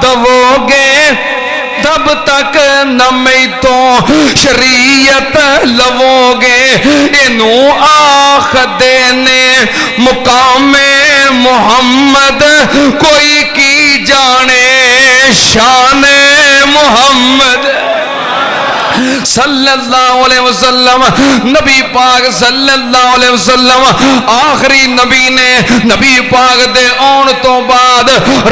دو گے تب تک نمی تو شریعت لو گے انہوں آخ دینے مقام محمد کوئی کی جانے شان محمد صلی اللہ علیہ وسلم. نبی پاک صلی اللہ علیہ وسلم آخری نبی نے. نبی پاک دے آن تو بعد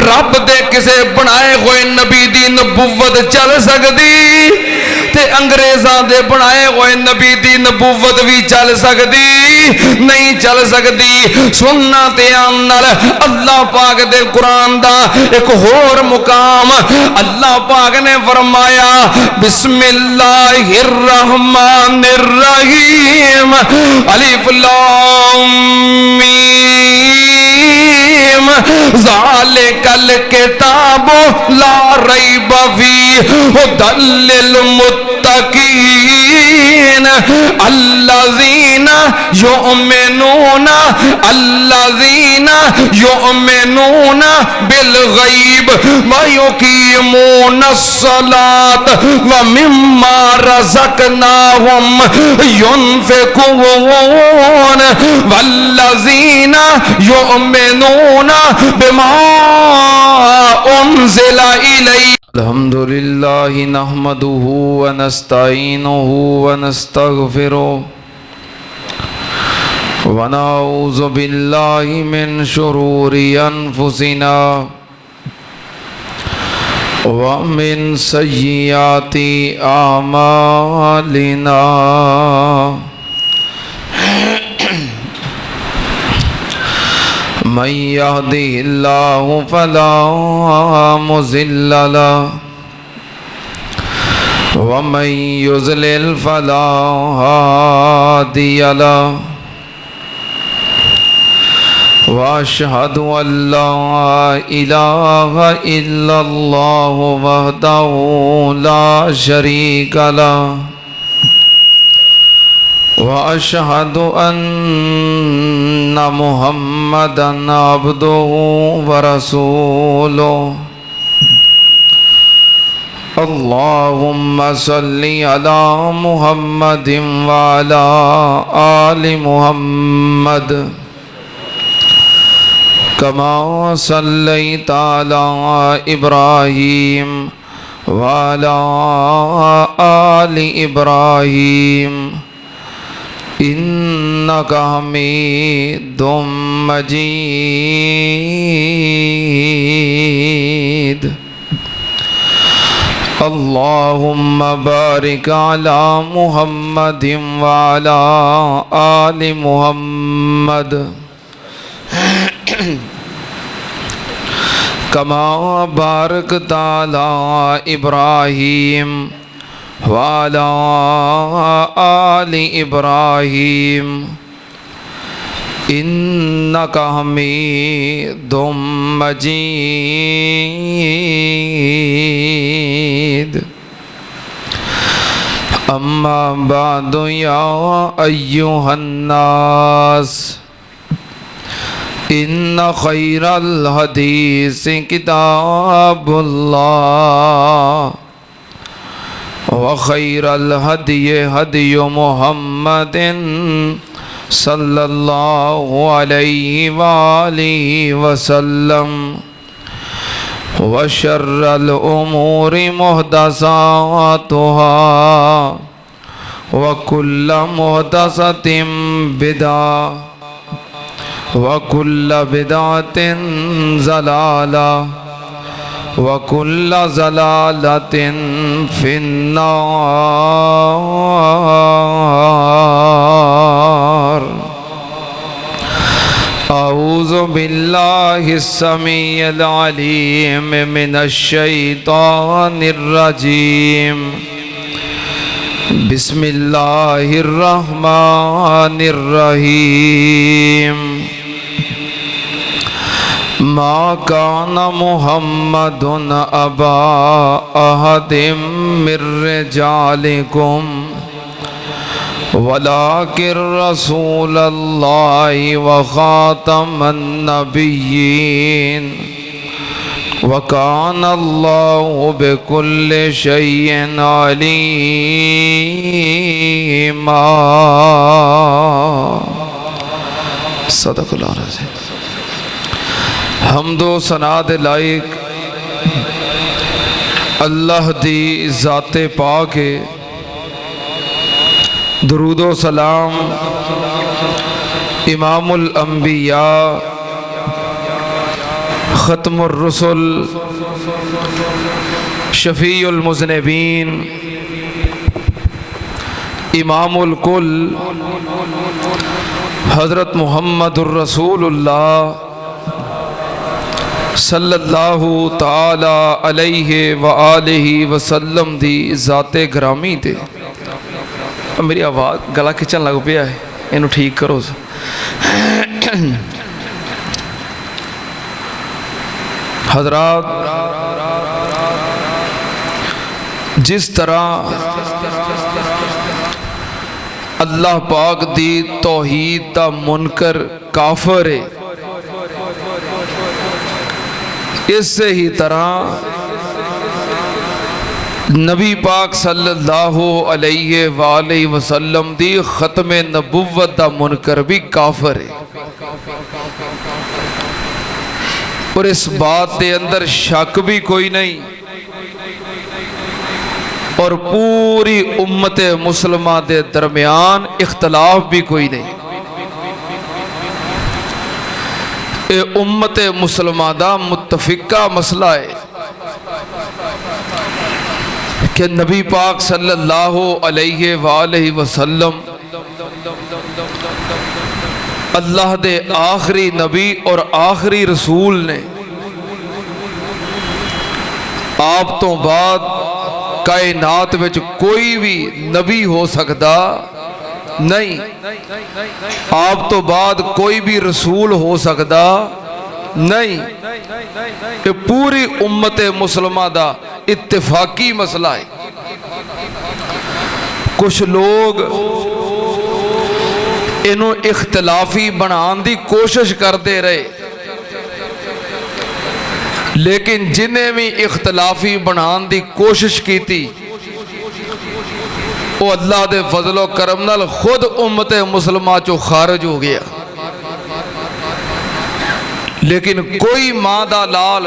رب دے کسے بنائے ہوئے نبی دی نبوت چل سکتی تے انگریزاں دے بنائے ہوئے نبی دی نبوت بھی چل سکتی نہیں چل سکتی. سننا تے آنال اللہ پاک دے قرآن دا ایک اور مقام اللہ پاک نے فرمایا بسم اللہ الرحمن الرحیم الف لام میم ذالک الکتاب لا ریب فیہ ھدی للمتقین الذین یؤمنون بالغیب ویقیمون الصلاۃ ومما رزقناہم ينفقون والذین یؤمنون بما انزل الیک. الحمدللہ نحمدہ ونستعینہ ونستغفرہ ونعوذ باللہ من شرور انفسنا ومن سیئات اعمالنا من يهده الله فلا مضل له ومن يضلل فلا هادي له واشهد ان لا اله الا الله وحده لا شريك له واشهد ان محمدا عبده ورسوله. اللهم صل على محمد وعلى آل محمد كما صليت على إبراهيم وعلى آل إبراهيم إنك حميد مجيد. اللهم بارك على محمد وعلى آل محمد كما باركت على إبراهيم وعلى آل إبراهيم إنك حميد مجيد. أما بعد يا أيها الناس إن خير الحديث كتاب الله وخير الهدي هدي محمد صلى الله عليه وآله وسلم وشر الأمور محدثاتها وكل محدثة بدعة وكل بدعة ضلالة وكل ضلالة في النار. أعوذ بالله السميع العليم من الشيطان الرجيم. بسم الله الرحمن الرحيم. ما كان محمد أبا أحد من رجالكم ولكن رسول الله وخاتم النبيين. وَكَانَ اللَّهُ بِكُلِّ شَيْءٍ عَلِيمًا۔ صدق اللہ العظیم۔ حمد و ثنا دے لائق اللہ دی ذات پاک ہے، درود و سلام امام الانبیاء ختم الرسل شفیع المذنبین امام الکل حضرت محمد الرسول اللہ صلی اللہ تعالی علیہ وآلہ وسلم دی ذات گرامی تے۔ میری آواز گلا کھچن لگ پیا ہے، انہوں ٹھیک کرو۔ حضرات، جس طرح اللہ پاک دی توحید دا منکر کافر ہے، اس سے ہی طرح نبی پاک صلی اللہ علیہ وآلہ وسلم دی ختم نبوت دا منکر بھی کافر ہے، اور اس بات دے اندر شک بھی کوئی نہیں، اور پوری امت مسلمہ دے درمیان اختلاف بھی کوئی نہیں۔ اے امت مسلمہ دا متفقہ مسئلہ ہے کہ نبی پاک صلی اللہ علیہ وآلہ وسلم اللہ دے آخری نبی اور آخری رسول نے، آپ تو بعد کائنات وچ کوئی بھی نبی ہو سکتا نہیں، آپ تو بعد کوئی بھی رسول ہو سکتا نہیں۔ یہ پوری امت مسلمہ دا اتفاقی مسئلہ ہے۔ کچھ لوگ انہوں اختلافی بنان دی کوشش کرتے رہے، لیکن جنہیں بھی اختلافی بنان دی کوشش کی تھی، وہ اللہ دے فضل و کرم نال خود امت مسلمہ چو خارج ہو گیا۔ لیکن کوئی ماں دا لال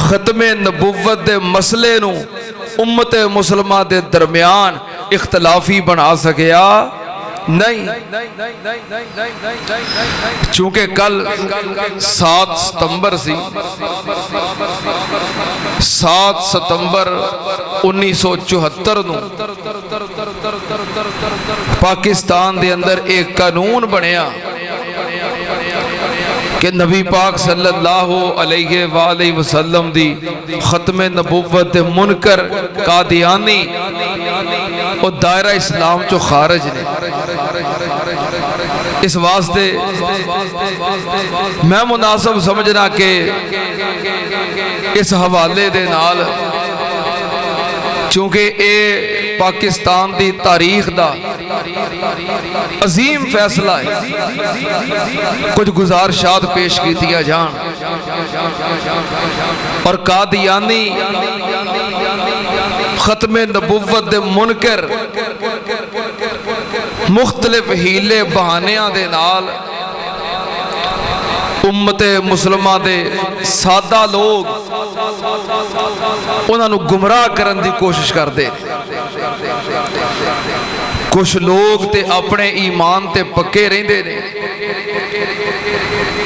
ختم نبوت دے مسئلے نو امت مسلمہ دے درمیان اختلافی بنا سکیا نہیں۔ چونکہ کل 7 ستمبر سی، 7 ستمبر 1974 نو پاکستان دے اندر ایک قانون بنیا کہ نبی پاک صلی اللہ علیہ وآلہ وسلم دی ختم نبوت دے منکر قادیانی اور دائرہ اسلام چو خارج نے۔ اس واسطے میں مناسب سمجھنا کہ اس حوالے دے نال، چونکہ اے پاکستان دی تاریخ دا عظیم فیصلہ ہے، کچھ گزارشات پیش کی دیا جان۔ اور قادیانی ختم نبوت دے منکر مختلف ہیلے بہانیاں دے نال امت مسلمہ دے سادہ لوگ انہاں نو گمراہ کرن دی کوشش کر دے۔ کچھ لوگ تے اپنے ایمان تے پکے رہندے نے،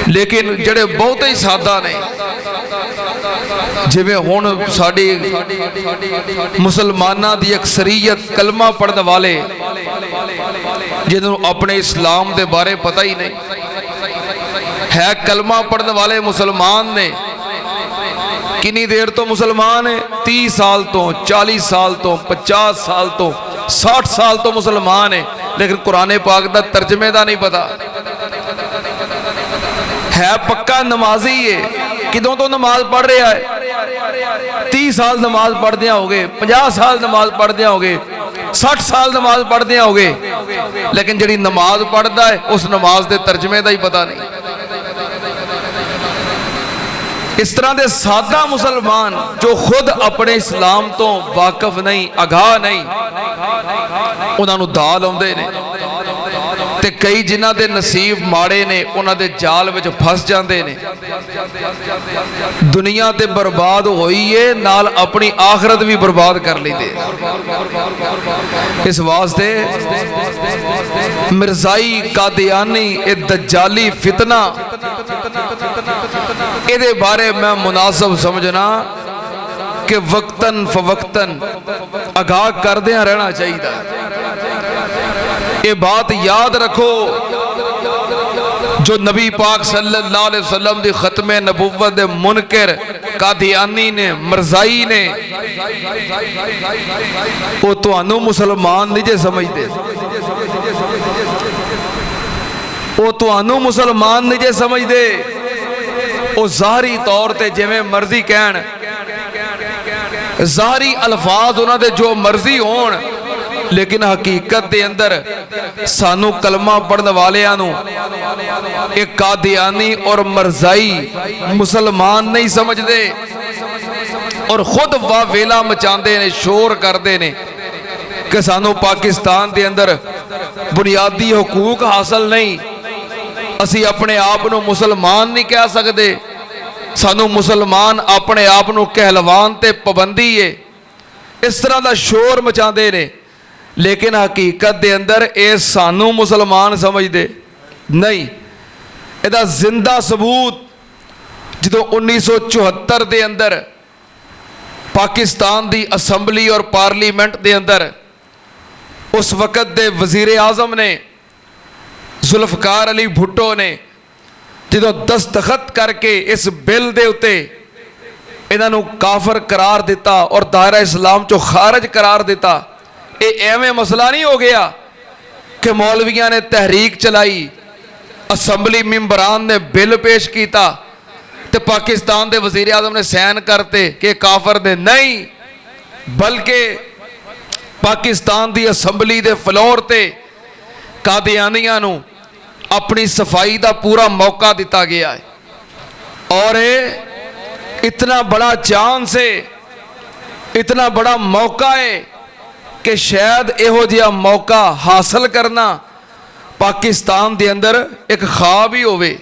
لیکن جڑے بہت ہی سادہ نے، جویں ہن ساڈی مسلماناں دی اکثریت کلمہ پڑھن والے جنہوں اپنے اسلام دے بارے پتہ ہی نہیں ہے، کلمہ پڑھن والے مسلمان نے، کنی دیر تو مسلمان ہیں، 30 سال تو 40 سال تو 50 سال تو 60 سال تو مسلمان ہیں، لیکن قرآن پاک دا ترجمے دا نہیں پتا ہے، پکا نمازی ہے، کدوں تو نماز پڑھ رہا ہے، 30 سال نماز پڑھ دیا ہوگے، 50 سال نماز پڑھ دیا ہوگے، 60 سال نماز پڑھ دیا ہوگے، لیکن جڑی نماز پڑھتا ہے اس نماز دے ترجمے دا ہی پتا نہیں۔ اس طرح دے سادہ مسلمان جو خود اپنے اسلام تو واقف نہیں آگاہ نہیں انہاں نوں دال آؤندے نے تے کئی جنہاں دے نصیب ماڑے نے انہاں دے جال وچ پھس جاندے نے دنیا تے برباد ہوئی ہے نال اپنی آخرت بھی برباد کر لیندے اس واسطے مرزائی قادیانی اے دجالی فتنہ اے دے بارے میں مناسب سمجھنا کہ وقتاً فوقتاً آگاہ کردیاں رہنا چاہیے یہ بات یاد رکھو جو نبی پاک صلی اللہ علیہ وسلم دی ختم نبوت دے منکر قادیانی نے مرزائی نے وہ تانوں مسلمان نہیں جے سمجھتے وہ تانوں مسلمان نہیں جے سمجھتے وہ ظاہری طور تے جویں مرضی کہن ظاہری الفاظ انہاں دے جو مرضی ہون لیکن حقیقت دے اندر سانو کلمہ پڑھنے والیاں ایک قادیانی اور مرزائی مسلمان نہیں سمجھ دے اور خود واویلا مچاندے نے شور کردے نے کہ سانو پاکستان دے اندر بنیادی حقوق حاصل نہیں اسی اپنے آپ نو مسلمان نہیں کہہ سکتے سانو مسلمان اپنے آپ نو کہلوان تے پابندی ہے اس طرح دا شور مچاندے نے لیکن حقیقت دے اندر اے سانو مسلمان سمجھ دے نہیں ایدہ زندہ ثبوت جدو 1974 دے اندر پاکستان دی اسمبلی اور پارلیمنٹ دے اندر اس وقت دے وزیر اعظم نے ذوالفقار علی بھٹو نے جدو دستخط کر کے اس بل دے اتے انہاں نو کافر قرار دیتا اور دائرہ اسلام چو خارج قرار دیتا ایویں مسئلہ نہیں ہو گیا کہ مولویاں نے تحریک چلائی اسمبلی ممبران نے بل پیش کیتا تے پاکستان دے وزیر اعظم نے سین کرتے کہ کافر دے نہیں بلکہ پاکستان دی اسمبلی دے فلور تے قادیانیاں نو اپنی صفائی دا پورا موقع دیتا گیا ہے اور اتنا بڑا چانس ہے اتنا بڑا موقع ہے کہ شاید ایہو جیا موقع حاصل کرنا پاکستان دے اندر ایک خواب ہی ہوئے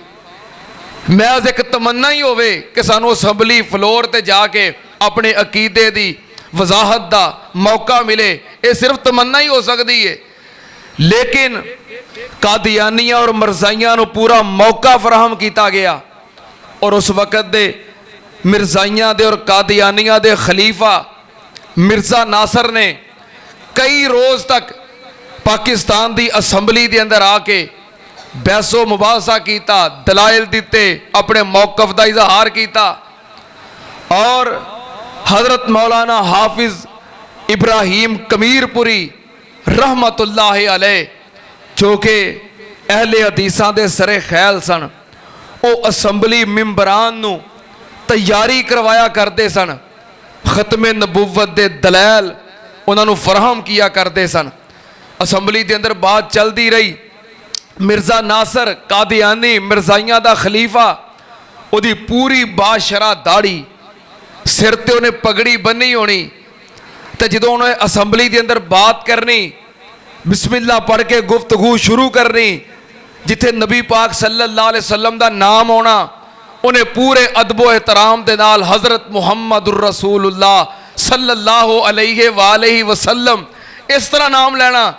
محض ایک تمنا ہی ہوئے کہ سانو اسمبلی فلور تے جا کے اپنے عقیدے دی وضاحت دا موقع ملے یہ صرف تمنا ہی ہو سکتی ہے لیکن قادیانیاں اور مرزائیاں نو پورا موقع فراہم کیتا گیا اور اس وقت دے مرزائیاں دے اور قادیانیاں دے خلیفہ مرزا ناصر نے کئی روز تک پاکستان دی اسمبلی دے اندر آ کے بحث و مباحثہ کیتا دلائل دیتے اپنے موقف دا اظہار کیتا اور حضرت مولانا حافظ ابراہیم کمیر پوری رحمت اللہ علیہ جو کہ اہل حدیثاں دے سر خیال سن او اسمبلی ممبران نو تیاری کروایا کرتے سن ختم نبوت دے دلائل انہوں نے فراہم کیا کرتے سن اسمبلی دے اندر بات چل دی رہی مرزا ناصر قادیانی مرزائیاں دا خلیفہ او دی پوری باشرہ داڑھی سر تے انہیں پگڑی بننی ہونی تے جدوں انہیں اسمبلی دے اندر بات کرنی بسم اللہ پڑھ کے گفتگو شروع کرنی جتھے نبی پاک صلی اللہ علیہ وسلم دا نام ہونا انہیں پورے ادب و احترام دے نال حضرت محمد الرسول اللہ صلی اللہ علیہ وآلہ وسلم اس طرح نام لینا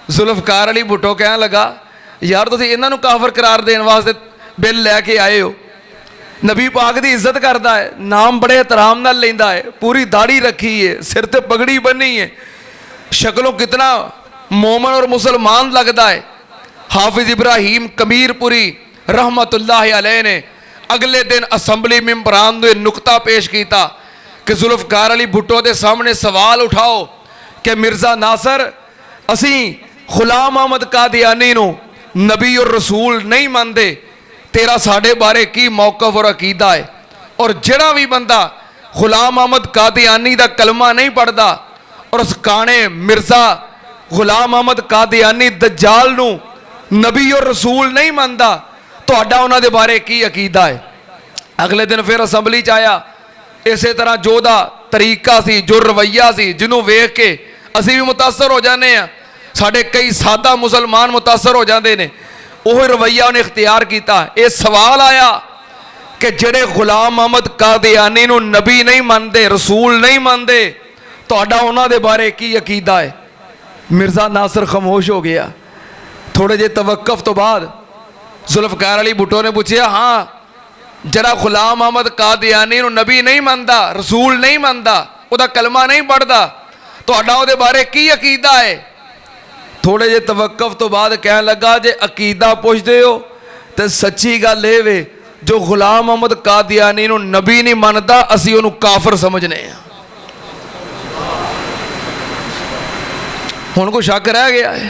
ذوالفقار علی بھٹو کہنے لگا یار تو انہاں نو کافر قرار دین واسطے بل لے کے آئے ہو نبی پاک دی عزت کردا ہے نام بڑے احترام نال لیندا ہے پوری داڑھی رکھی ہے سر تے پگڑی بنی ہے شکلوں کتنا مومن اور مسلمان لگدا ہے حافظ ابراہیم کمیر پوری رحمت اللہ علیہ نے اگلے دن اسمبلی ممبران نے نقطہ پیش کیتا کہ ذوالفقار علی بھٹو دے سامنے سوال اٹھاؤ کہ مرزا ناصر اسی غلام احمد قادیانی نو نبی اور رسول نہیں ماندے تیرا ساڑھے بارے کی موقف اور عقیدہ ہے اور جڑا بھی بندہ غلام احمد قادیانی دا کلمہ نہیں پڑھدا اور اس کانے مرزا غلام احمد قادیانی دجال نو نبی اور رسول نہیں ماندا تو اڈا انہاں دے بارے کی عقیدہ ہے ਅਗਲੇ ਦਿਨ ਫਿਰ ਅਸੈਂਬਲੀ 'ਚ ਆਇਆ। ਇਸੇ ਤਰ੍ਹਾਂ ਜੋ ਦਾ ਤਰੀਕਾ ਸੀ, ਜੋ ਰਵੱਈਆ ਸੀ, ਜਿਹਨੂੰ ਵੇਖ ਕੇ ਅਸੀਂ ਵੀ ਮੁਤਾਸਰ ਹੋ ਜਾਂਦੇ ਹਾਂ, ਸਾਡੇ ਕਈ ਸਾਦਾ ਮੁਸਲਮਾਨ ਮੁਤਾਸਰ ਹੋ ਜਾਂਦੇ ਨੇ, ਉਹ ਰਵੱਈਆ ਉਹਨੇ ਇਖਤਿਆਰ ਕੀਤਾ। ਇਹ ਸਵਾਲ ਆਇਆ ਕਿ ਜਿਹੜੇ ਗੁਲਾਮ ਅਹਿਮਦ ਕਾਦੀਆਨੀ ਨੂੰ ਨਬੀ ਨਹੀਂ ਮੰਨਦੇ, ਰਸੂਲ ਨਹੀਂ ਮੰਨਦੇ, ਤੁਹਾਡਾ ਉਹਨਾਂ ਦੇ ਬਾਰੇ ਕੀ ਅਕੀਦਾ ਹੈ? ਮਿਰਜ਼ਾ ਨਾਸਰ ਖਾਮੋਸ਼ ਹੋ ਗਿਆ। ਥੋੜੇ ਜਿਹੇ ਤਵੱਕਫ ਤੋਂ ਬਾਅਦ ਜ਼ੁਲਫਕਾਰ ਅਲੀ ਭੁੱਟੋ ਨੇ ਪੁੱਛਿਆ, ਹਾਂ ਜਿਹੜਾ ਗੁਲਾਮ ਅਹਿਮਦ ਕਾਦੀਆਨੀ ਨੂੰ ਨਬੀ ਨਹੀਂ ਮੰਨਦਾ, ਰਸੂਲ ਨਹੀਂ ਮੰਨਦਾ, ਉਹਦਾ ਕਲਮਾ ਨਹੀਂ ਪੜ੍ਹਦਾ, ਤੁਹਾਡਾ ਉਹਦੇ ਬਾਰੇ ਕੀ ਅਕੀਦਾ ਹੈ? ਥੋੜੇ ਜਿਹੇ ਤਵੱਕਫ ਤੋਂ ਬਾਅਦ ਕਹਿਣ ਲੱਗਾ, ਜੇ ਅਕੀਦਾ ਪੁੱਛਦੇ ਹੋ ਤੇ ਸੱਚੀ ਗੱਲ ਇਹ ਵੇ, ਜੋ ਗੁਲਾਮ ਅਹਿਮਦ ਕਾਦੀਆਨੀ ਨੂੰ ਨਬੀ ਨਹੀਂ ਮੰਨਦਾ, ਅਸੀਂ ਉਹਨੂੰ ਕਾਫਰ ਸਮਝਨੇ ਆ। ਹੁਣ ਕੋਈ ਸ਼ੱਕ ਰਹਿ ਗਿਆ ਹੈ?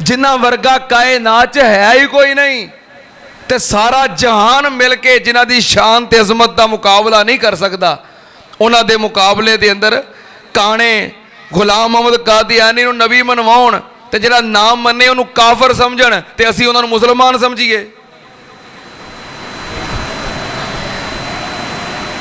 ਜਿਨ੍ਹਾਂ ਵਰਗਾ ਕਾਇਨਾਤ 'ਚ ਹੈ ਹੀ ਕੋਈ ਨਹੀਂ, ਤੇ ਸਾਰਾ ਜਹਾਨ ਮਿਲ ਕੇ ਜਿਨ੍ਹਾਂ ਦੀ ਸ਼ਾਨ ਤੇ ਅਜ਼ਮਤ ਦਾ ਮੁਕਾਬਲਾ ਨਹੀਂ ਕਰ ਸਕਦਾ, ਉਹਨਾਂ ਦੇ ਮੁਕਾਬਲੇ ਦੇ ਅੰਦਰ ਕਾਣੇ ਗੁਲਾਮ ਅਹਿਮਦ ਕਾਦੀਆਨੀ ਨੂੰ ਨਬੀ ਮਨਵਾਉਣ ਤੇ ਜਿਹੜਾ ਨਾਮ ਮੰਨੇ ਉਹਨੂੰ ਕਾਫਰ ਸਮਝਣ, ਤੇ ਅਸੀਂ ਉਹਨਾਂ ਨੂੰ ਮੁਸਲਮਾਨ ਸਮਝੀਏ।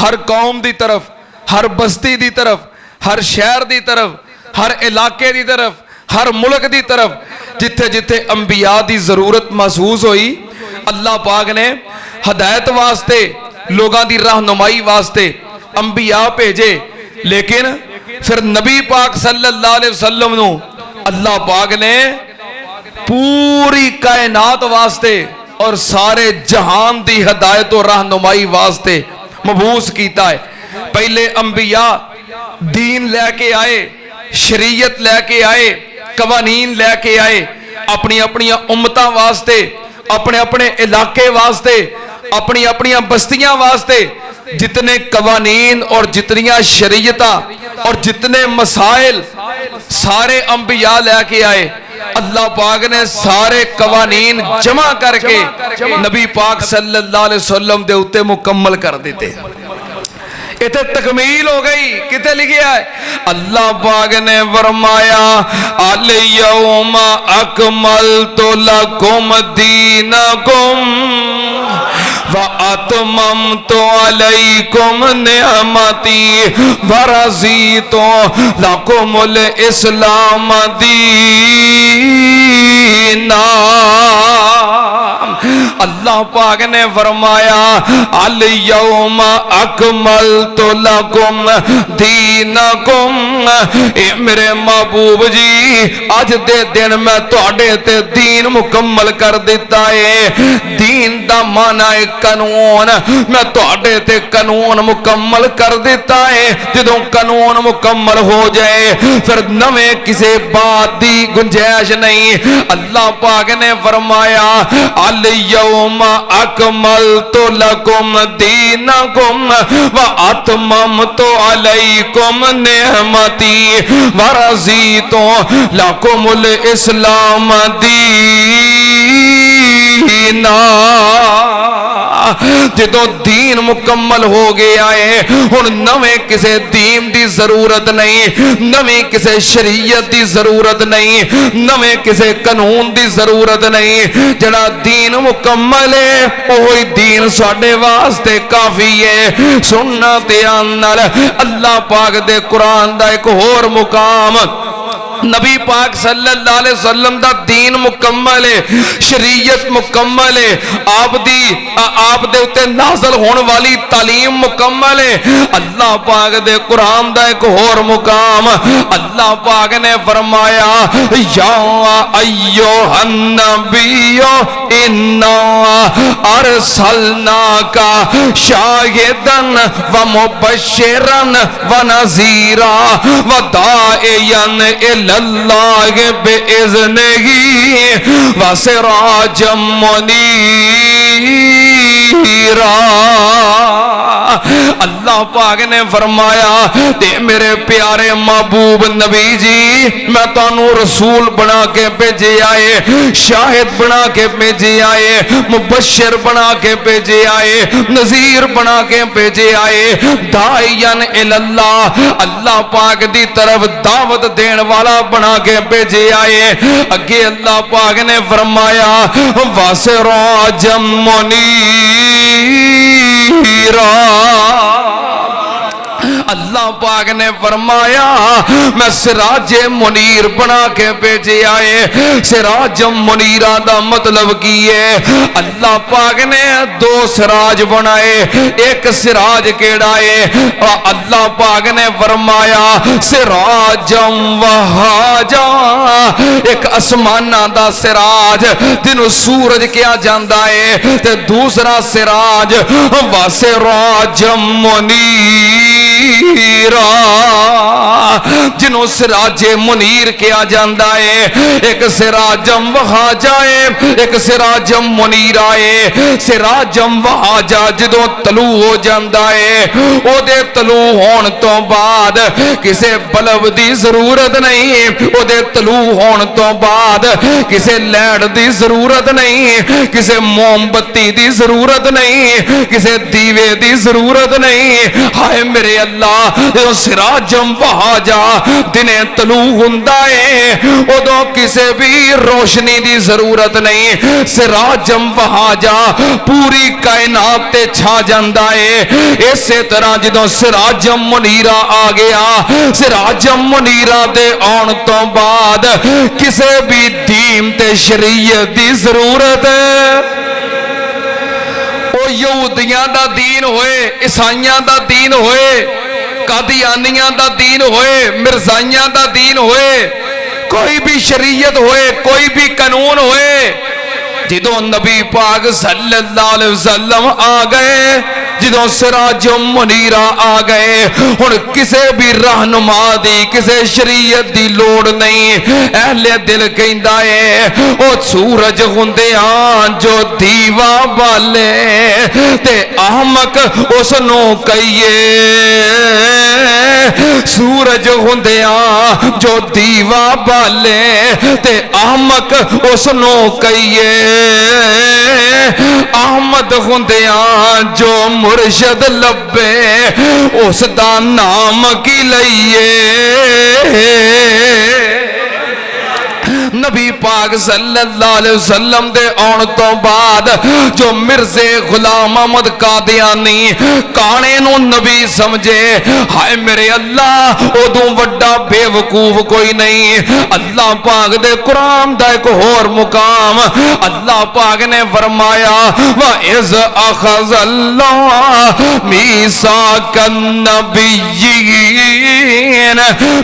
ہر قوم دی طرف، ہر بستی دی طرف، ہر شہر دی طرف، ہر علاقے دی طرف، ہر ملک دی طرف جتھے جتھے انبیاء دی ضرورت محسوس ہوئی، اللہ پاک نے ہدایت واسطے، لوگاں دی رہنمائی واسطے انبیاء بھیجے. لیکن پھر نبی پاک صلی اللہ علیہ وسلم نو اللہ پاک نے پوری کائنات واسطے اور سارے جہان دی ہدایت و رہنمائی واسطے مبعوث کیتا ہے. پہلے انبیاء دین لے کے آئے، شریعت لے کے آئے، قوانین لے کے آئے، اپنی اپنی امتاں واسطے، اپنے اپنے علاقے واسطے، اپنی اپنی بستیاں واسطے جتنے قوانین اور جتنیاں شریعتاں اور جتنے مسائل سارے انبیاء لے کے آئے. اللہ پاک نے سارے قوانین جمع کر کے نبی پاک صلی اللہ علیہ وسلم دے اوتے مکمل کر دیتے. اتنے تکمیل ہو گئی. کتے لکھیا ہے؟ اللہ پاک نے فرمایا الیوم اکملت لکم دینکم وَأَتْمَمْتُ عَلَيْكُمْ نِعْمَتِي وَرَضِيتُ لَكُمُ الْإِسْلَامَ دِينًا. اللہ پاک نے فرمایا الیوم اکملت لکم دینکم، اے میرے محبوب جی اج دے دن میں تواڈے تے دین مکمل کر دیتا ہے. دین دا معنی ہے قانون. میں تواڈے تے قانون مکمل کر دیتا ہے. جدوں قانون مکمل ہو جائے پھر نویں کسی بات دی گنجائش نہیں. اللہ پاک نے فرمایا الیوم اکملت لکم دینکم واتممت علیکم نعمتی ورضیت لکم الاسلام دینا. جدو دین مکمل ہو گیا ہے ہن نویں کسے دین دی ضرورت نہیں، نویں کسے شریعت دی ضرورت نہیں، نویں کسے قانون دی ضرورت نہیں. جڑا دین مکمل ہے وہی دین ساڈے واسطے کافی ہے. سننا تے نال اللہ پاک دے قرآن دا ایک اور مقام، نبی پاک صلی اللہ علیہ وسلم دا دین مکمل ہے، شریعت مکمل ہے، آپ دے اتے نازل ہون والی تعلیم مکمل ہے. اللہ پاک دے قرآن دا ایک اور مقام، اللہ پاک نے فرمایا یا ایھا النبی انا ارسلناک شاہدا ومبشرا ونذیرا وداعیا اللہ بِإِذْنِهِ وَسِرَاجًا مُنِيرًا. اللہ پاک نے فرمایا تے میرے پیارے محبوب نبی جی میں تانوں رسول بنا کے بھیجے آئے، شاہد بنا کے بھیجے آئے، مبشر بنا کے بھیجے آئے، نذیر بنا کے بھیجے آئے، داعیاً اللہ، اللہ پاک دی طرف دعوت دین والا بنا کے بھیجے آئے. اگے اللہ پاک نے فرمایا وَسِرَاجًا مُنِيرًا. اللہ پاک نے فرمایا میں سراج منیر بنا کے بھیجے آئے. سراج منیرہ دا مطلب کی ہے؟ اللہ پاک نے دو سراج بنائے. ایک سراج کیڑا ہے؟ اللہ پاک نے فرمایا سراجا وہاجا، ایک اسمانہ دا سراج جنوں سورج کیا جاندا ہے، تے دوسرا سراج وسراجا منیرا جنوں سراج منیر کیا جاندا ہے. ایک سراجم وہاجا ہے، ایک سراجم منیرا ہے. سراجم وہاجا جدوں طلوع ہو جاندا ہے او دے طلوع ہون تو بعد کسے بلب دی ضرورت نہیں، او دے طلوع ہون تو بعد کسے لیڈ دی ضرورت نہیں، کسے موم بتی دی ضرورت نہیں، کسے دیوے دی ضرورت نہیں. ہائے میرے اللہ سراجم وہاجا دنے طلوع ہوندا ہے ادوں کسے بھی روشنی دی ضرورت نہیں سراجم وہاجا پوری کائنات تے چھا جاندا ہے اسی طرح جدوں سراجم منیرہ آ گیا سراجم منیرہ دے آن تو بعد کسے بھی دین تے شریعت دی ضرورت او یہودیاں دا دین ہوئے عیسائیاں دا دین ہوئے قادیانیاں دا دین ہوئے مرزائیاں دا دین ہوئے کوئی بھی شریعت ہوئے کوئی بھی قانون ہوئے جدوں نبی پاک صلی اللہ علیہ وسلم آ گئے جدوں سراج منیرہ آ گئے ہن کسے بھی رہنما دی کسے شریعت دی لوڑ نہیں اہل دل کہندا ہے او سورج ہوندیاں جو دیوا بالے تے احمق اس نو کہیے سورج ہوندیاں جو دیوا بالے تے احمق اس نو کہیے احمد ہوندیاں جو مرشد لبے اس دا نام کی لئیے نبی پاک صلی اللہ علیہ وسلم دے آن تو بعد جو مرزے غلام احمد قادیانی کانے نو نبی سمجھے ہائے میرے اللہ ادوں وڈا بے وقوف کوئی نہیں اللہ پاک دے قرآن دا ایک اور مقام اللہ پاک نے فرمایا وَإِذْ أَخَذَ اللَّهُ مِيثَاقَ النَّبِيِّينَ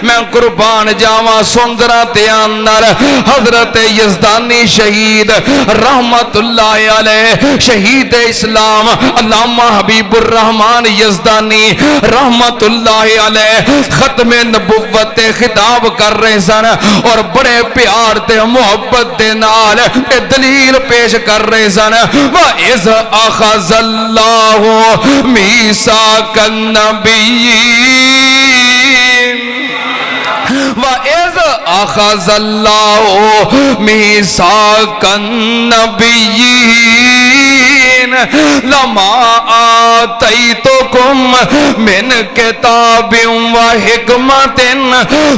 میں قربان جاواں سندرا تے اندر حضرت یزدانی شہید رحمت اللہ علیہ شہید اسلام علامہ حبیب الرحمن یزدانی رحمت اللہ علیہ ختم نبوت خطاب کر رہے سن اور بڑے پیار تے محبت دے نال دلیل پیش کر رہے سن وَإِذْ أَخَذَ اللَّهُ مِيثَاقَ النَّبِيِّينَ وَإِذْ أَخَذَ اللَّهُ مِيثَاقَ النَّبِيِّينَ لَمَا آتَيْتُكُم مِّن كِتَابٍ وَحِكْمَةٍ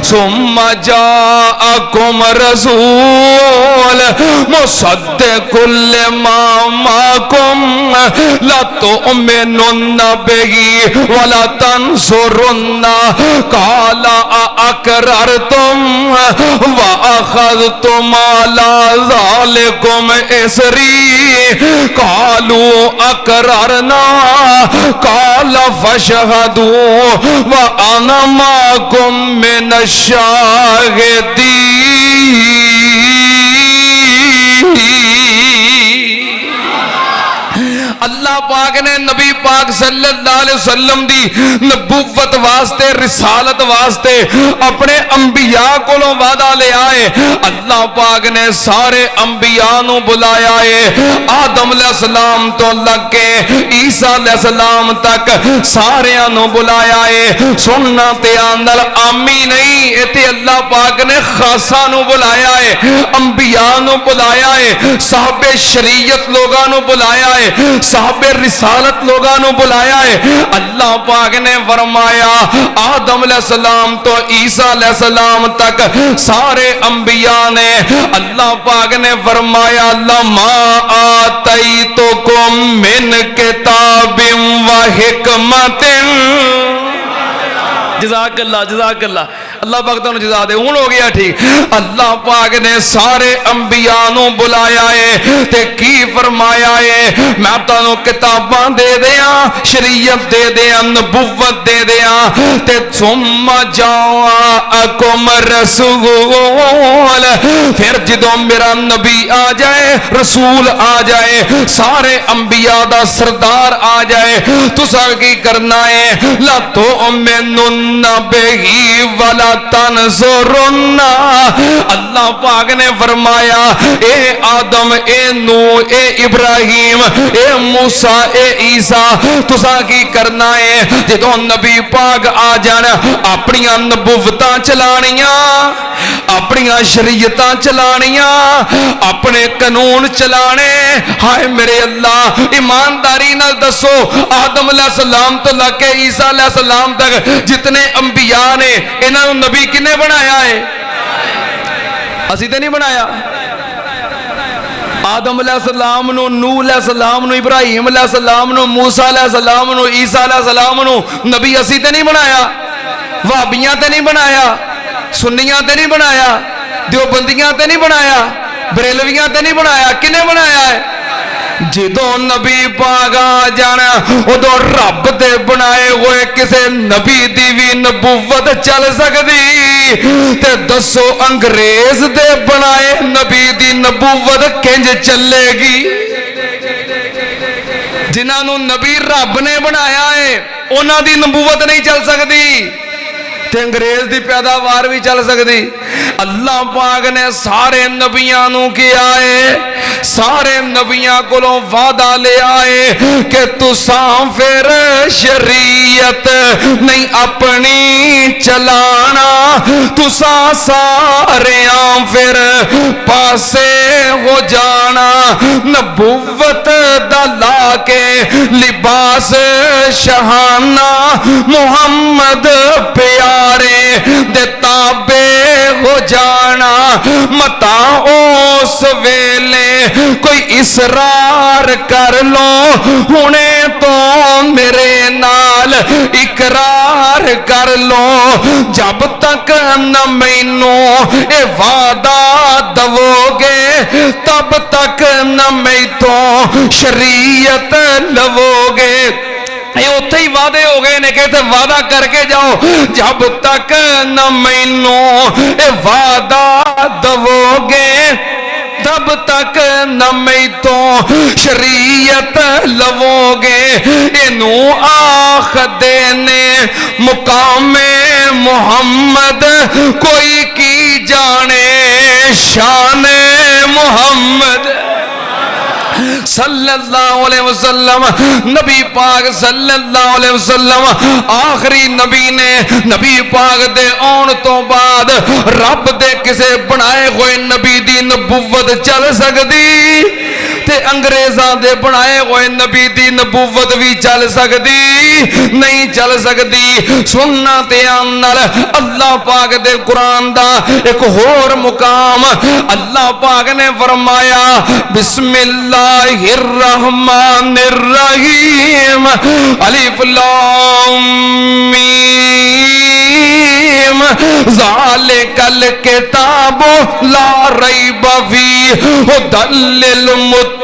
ثُمَّ جَاءَكُمْ رَسُولٌ مُصَدِّقٌ لِّمَا مَعَكُمْ لَتُؤْمِنُنَّ بِهِ وَلَتَنصُرُنَّهُ قَالَ أَأَقْرَرْتُمْ وَأَخَذْتُمْ عَلَى ذَلِكُمْ إِصْرِي قَالُوا أَقْرَرْنَا قَالَ فَاشْهَدُوا وَأَنَا مَعَكُمْ مِنَ الشَّاهِدِينَ اللہ پاک نے نبی پاک صلی اللہ علیہ وسلم دی نبوت واسطے رسالت واسطے اپنے انبیاء کو وعدہ لے آئے اللہ پاک نے سارے انبیاء نو بلایا ہے آدم علیہ السلام تو لگ کے عیسیٰ علیہ السلام تک سارے نو بلایا ہے سننا تے اندر عامی نہیں ایتے اللہ پاک نے خاصا نو بلایا ہے انبیاء نو بلایا ہے صاحب شریعت لوگاں نو بلایا ہے صاحب رسالت لوگانوں بلایا ہے اللہ پاک نے فرمایا آدم علیہ السلام تو عیسیٰ علیہ السلام تک سارے انبیاء نے اللہ پاک نے فرمایا لما آتیتکم من کتاب و حکمت جزاک اللہ جزاک اللہ اللہ پاک تو جزا دے ہون ہو گیا ٹھیک اللہ پاک نے سارے انبیاء نو بلایا ہے تے کی فرمایا ہے میں تانوں کتاباں دے دیاں شریعت دے دیاں نبوت دے دیاں تے ثم جاءکم رسول پھر جدوں میرا نبی آ جائے رسول آ جائے سارے انبیاء دا سردار آ جائے تساں کی کرنا ہے لا تؤمنن بہ ولا تنظرن اللہ پاک نے فرمایا اے آدم اے نو اے ابراہیم اے موسیٰ اے عیسیٰ تساں کی کرنا ہے جدوں نبی پاک آ جان اپنی نبوتاں چلانیاں اپنی شریعتاں چلانیاں، اپنے قانون چلانے. ہائے میرے اللہ، ایمانداری نال دسو، آدم علیہ السلام تو لے کے عیسیٰ علیہ السلام تک جتنے انبیاء نے انہاں نبی کنے بنایا ہے؟ اسی تے نہیں بنایا. آدم علیہ السلام نو، نوح علیہ السلام نو، ابراہیم علیہ السلام نو، موسیٰ علیہ السلام نو، عیسیٰ علیہ السلام نو نبی اسی تے نہیں بنایا. وہابیاں تے نہیں بنایا، سنیاں تے نہیں بنایا، دیوبندیاں تے نہیں بنایا، بریلویاں تے نہیں بنایا. کنے بنایا ہے؟ جدوں نبی پاک آ جانا ادو رب دے بنائے ہوئے کسے نبی دی بھی نبوت چل سکتی تے دسو انگریز دے بنائے نبی دی نبوت کنج چلے گی؟ جنہاں نو نبی رب نے بنایا ہے انہاں دی نبوت نہیں چل سکتی تے انگریز دی پیداوار بھی چل سکتی. اللہ پاک نے سارے نبیاں نو کیا ہے، سارے نبیاں کولوں وعدہ لے آئے کہ تساں پھر شریعت نہیں اپنی چلانا، تساں ساریاں پھر پاسے ہو جانا. نبوت دا لا کے لباس شہانہ محمد پیارے دے تابع ہو جانا. متا اس ویلے کوئی اسرار کر لو، ہونے تو میرے نال اقرار کر لو. جب تک نہ مینوں اے وعدہ دو گے تب تک نہ میتوں شریعت لو گے. یہ اتھے ہی وعدے ہو گئے نے، کہتے وعدہ کر کے جاؤ جب تک نہ مینوں اے وعدہ دو گے تب تک نہ میتوں شریعت لو گے. اینوں آخدے نے مقام محمد کوئی کی جانے شان محمد صلی اللہ علیہ وسلم. نبی پاک صلی اللہ علیہ وسلم آخری نبی نے. نبی پاک دے آن تو بعد رب دے کسے بنائے ہوئے نبی دی نبوت چل سکتی تے انگریزاں دے بنائے ہوئے نبی دی نبوت بھی چل سکتی نہیں چل سکتی. سننا تے آنال اللہ پاک دے قرآن دا ایک اور مقام اللہ پاک نے فرمایا بسم اللہ الرحمن الرحیم الف لام میم ذالک الکتاب لا ریب فیہ ھدی للمتقین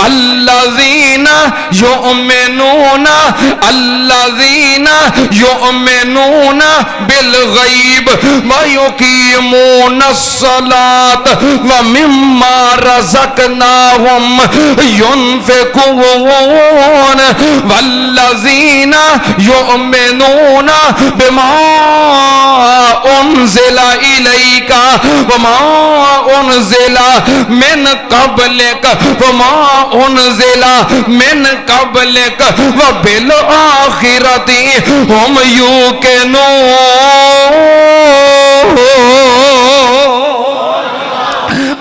الذین یؤمنون بالغیب ویقیمون الصلاۃ ومما رزقناہم ينفقون والذین یؤمنون بما انزل الیک وما انزل من قبلک وما انزل من قبلک وبالآخرۃ هم یوقنون.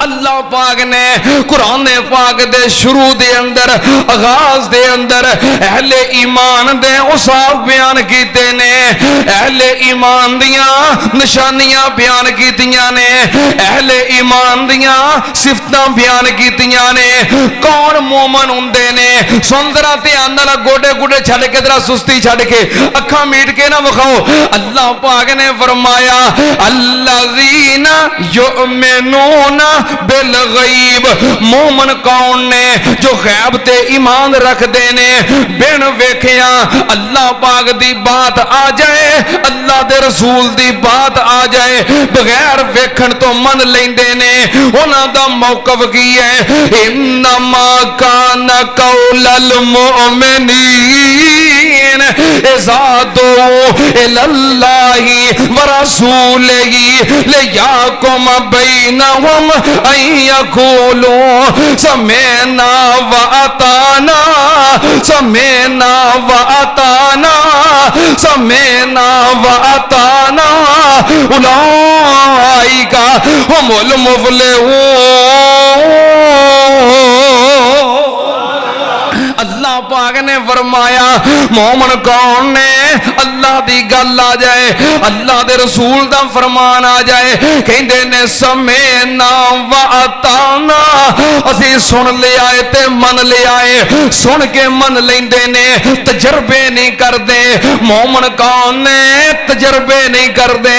اللہ پاک نے قرآن پاک دے شروع دے اندر آغاز دے اندر اہل ایمان دے اوصاف بیان کیتے نے، اہل ایمان دیاں نشانیاں بیان کیتیاں نے، اہل ایمان دیاں صفتاں بیان کیتیاں نے. کون مومن ہوندے نے؟ سن ذرا دھیان نال، گوڈے گوڈے چھڈ کے ذرا سستی چھڈ کے اکھاں میٹ کے نہ وکھاؤ. اللہ پاک نے فرمایا الذین یؤمنون بالغیب. مومن کون نے؟ جو غیب تے ایمان رکھ دینے، بن ویکھیا اللہ پاک دی بات آ جائے، اللہ دے رسول دی بات آ جائے، بغیر ویکھن تو من لیندے نے. انہاں دا موقف کی ہے؟ انما کان قول المؤمنین اذا دعوا الی اللہ ورسولہ لیحکم بینہم ان یقولوا سمعنا واطعنا سمعنا واطعنا سمعنا واطعنا اولئک هم المفلحون۔ اللہ پاک نے فرمایا مومن کون نے؟ اللہ دی گل آ جائے، اللہ دے رسول دا فرمان آ جائے، کہندے نے سمعنا واطعنا، اسی سن لیا ہے تے من لیا ہے، سن کے من لیندے نے، تجربے نہیں کردے۔ مومن کون نے؟ تجربے نہیں کردے۔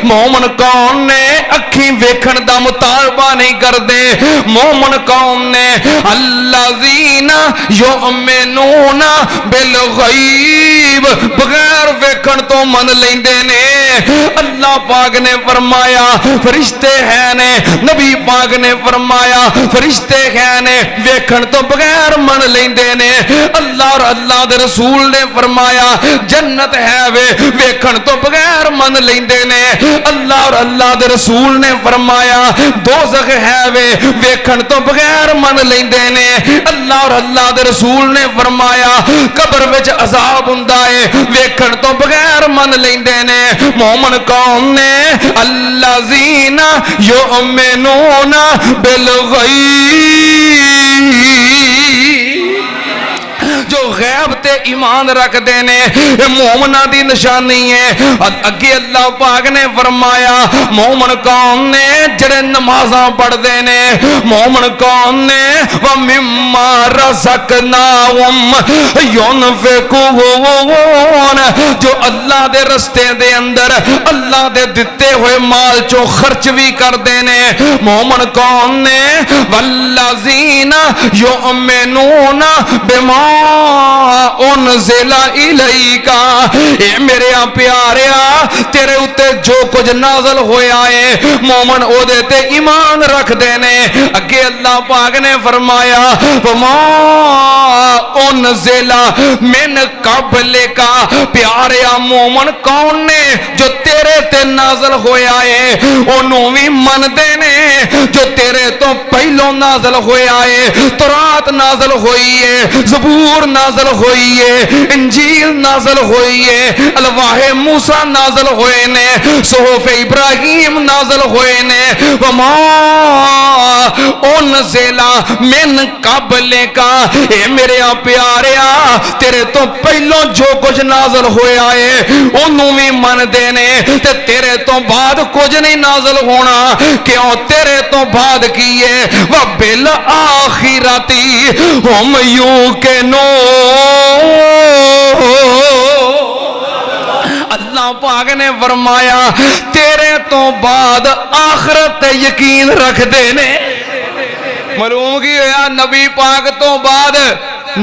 مومن کون نے؟ اکھیں ویکھن دا مطالبہ نہیں کردے۔ مومن کون نے؟ الذین یؤمنون بالغیب، بغیر ویکھن تو من لیندے نے۔ اللہ پاک نے فرمایا فرشتے ہیں نے، نبی پاک نے فرمایا فرشتے ہیں نے، ویکھن تو بغیر من لیندے نے۔ اللہ اور اللہ دے رسول نے فرمایا جنت ہے وے، ویکھن تو بغیر من لیندے نے۔ اللہ اور اللہ دے رسول نے فرمایا دوزخ ہے وے، ویکھن تو بغیر من لیندے نے۔ اللہ اور اللہ دے رسول نے فرمایا قبر وچ عذاب ہوندا ہے، ویکھن تو بغیر من لیندے نے۔ مومن کون نے؟ الذین یؤمنون بالغیب، جو غیب تے ایمان رکھ دینے، مومنہ دی نشانی ہے۔ اگے اللہ پاک نے فرمایا مومن کون نے؟ جڑے نمازاں پڑھ دینے۔ مومن کون نے؟ وَمِمَّا رَزَقْنَاهُمْ يُنْفِقُونَ، جو اللہ دے رستے دے اندر اللہ دے دتے ہوئے مال چو خرچ بھی کر دینے۔ مومن کون نے؟ وَالَّذِينَ يُؤْمِنُونَ بِمَا انزل الیک، اے میرے پیاریا تیرے اتے جو کچھ نازل ہویا ہے مومن او دے تے ایمان رکھ دینے۔ اگے اللہ پاک نے فرمایا وما انزل من قبلک، پیاریا مومن کون نے؟ جو تیرے تے نازل ہویا ہے انہوں بھی من دینے۔ جو تیرے تو پہلو نازل ہویا ہے، تورات نازل ہوئی ہے، زبور نازل ہوئی ہے، انجیل نازل ہوئی ہے، الواح موسیٰ نازل ہوئے نے، صحف ابراہیم نازل ہوئے نے۔ وما انزل من قبلک، اے میرے پیاریا تیرے تو پہلو جو کچھ نازل ہویا ہے انہوں بھی من دینے، تے تیرے تو بعد کچھ نہیں نازل ہونا۔ کیوں؟ تیرے تو بعد کیے وَبِالْآخِرَةِ هُمْ يُوقِنُونَ۔ اللہ پاک نے فرمایا تیرے تو بعد آخرت یقین رکھ دینے۔ معلوم کی ہویا نبی پاک تو بعد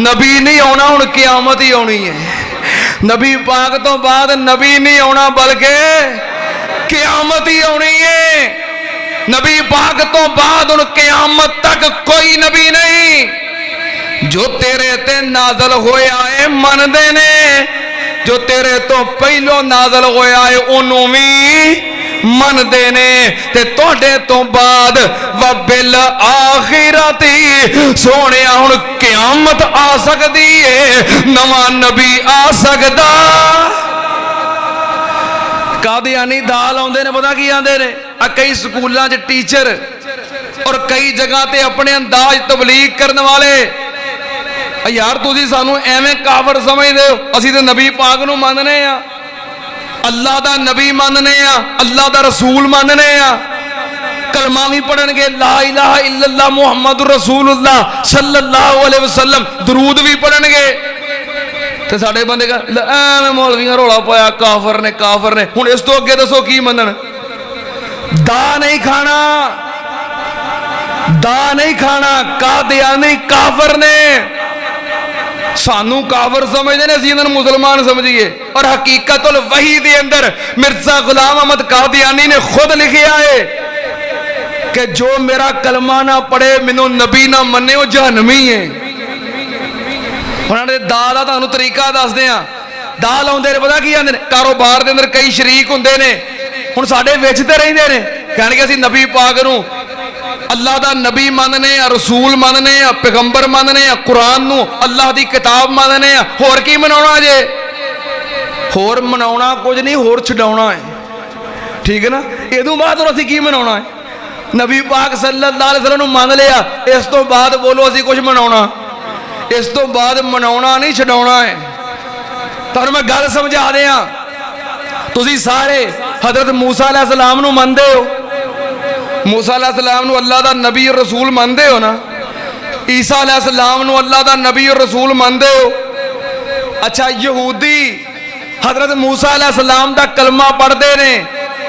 نبی نہیں ہونا، ان قیامت ہی ہونی ہے۔ نبی پاک تو بعد نبی نہیں ہونا بلکہ قیامت ہی ہونی ہے۔ نبی پاک تو بعد ان قیامت تک کوئی نبی نہیں۔ جو تیرے تے نازل ہویا ہے من دینے، جو تیرے تو پہلو نازل ہویا ہے انہوں بھی من دینے، تے توڑے تو بعد وَبِالْآخِرَةِ سونے ہن قیامت آ سکتی ہے، نواں نبی آ سکتا۔ قادیانی دال آندے نے پتہ کی آندے نے؟ کئی سکولاں چ ٹیچر اور کئی جگہ تے اپنے انداز تبلیغ کرنے والے یار تسی سانو ایویں کافر سمجھ دے ہو، اسی تے نبی پاک نو ماننے ہاں، اللہ دا نبی ماننے ہاں، اللہ دا رسول ماننے ہاں، کلمہ بھی پڑھن گے لا الہ الا اللہ محمد رسول اللہ صلی اللہ علیہ وسلم، درود بھی پڑھن گے، تے ساڈے بندے کا ایویں مولویاں رولا پایا کافر نے کافر نے۔ ہن اس تو اگے دسو کی منن؟ دا نہیں کھانا، دا نہیں کھانا، قادیانی کافر نے۔ سانو کافر سمجھتے ہیں، اسی انہوں مسلمان سمجھئے، اور حقیقت الوحی دے اندر مرزا غلام احمد قادیانی نے خود لکھیا ہے کہ جو میرا کلمہ نہ پڑھے منو نبی نہ منے وہ جہنمی ہے۔ انہوں نے دال آتا انہوں طریقہ دس دیا، دال آن دے پتا کی آن دے کاروبار دے اندر کئی شریک ہوں دے نے، ہن ساڑھے ویچتے رہیں دے نے، کہنے کہ اسی نبی پاک نو اللہ دا نبی ماننے ہیں، رسول ماننے ہیں، پیغمبر ماننے ہیں، قرآن نو اللہ دی کتاب ماننے ہیں، ہور کی مناونا جے؟ ہور مناونا کچھ نہیں، ہور چھڈاونا ہے۔ ٹھیک ہے نا. ادو بعد اور اسی کی مناਉਣਾ ہے. نبی پاک صلی اللہ علیہ وسلم مان لیا, اس تو بعد بولو اسی کچھ مناਉਣਾ. اس تو بعد مناਉਣਾ نہیں چھڈاਉਣਾ ہے. تمہیں میں گل سمجھا دیا. تسی سارے حضرت موسیٰ علیہ السلام نو مندے ہو. موسیٰ علیہ السلام نو اللہ دا نبی اور رسول مندے ہو نا. عیسیٰ علیہ السلام نو اللہ دا نبی اور رسول مندے ہو. اچھا یہودی حضرت موسیٰ علیہ السلام دا کلمہ پڑھ دے نے,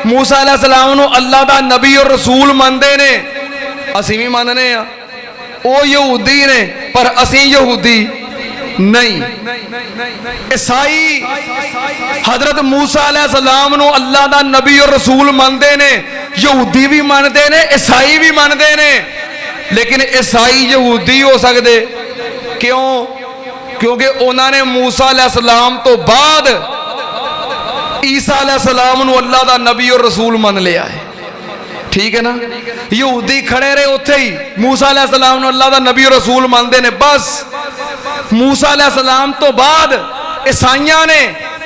موسیٰ علیہ السلام نو اللہ دا نبی اور رسول مندے نے. اسی بھی ماننے ہیں, او یہودی نے پر اسی یہودی نہیں. عیسائی حضرت موسیٰ علیہ السلام نو اللہ دا نبی اور رسول مندے نے, یہودی بھی مندے نے, عیسائی بھی مندے نے. لیکن عیسائی یہودی ہو سکتے کیوں؟ کیونکہ انہوں نے موسیٰ علیہ السلام تو بعد عیسیٰ علیہ السلام نو اللہ دا نبی اور رسول من لیا ہے. ٹھیک ہے نا. یہودی کھڑے رہے اتھے ہی, موسیٰ علیہ السلام نو اللہ دا نبی اور رسول من دے نے. بس موسیٰ علیہ السلام تو بعد عیسائیاں نے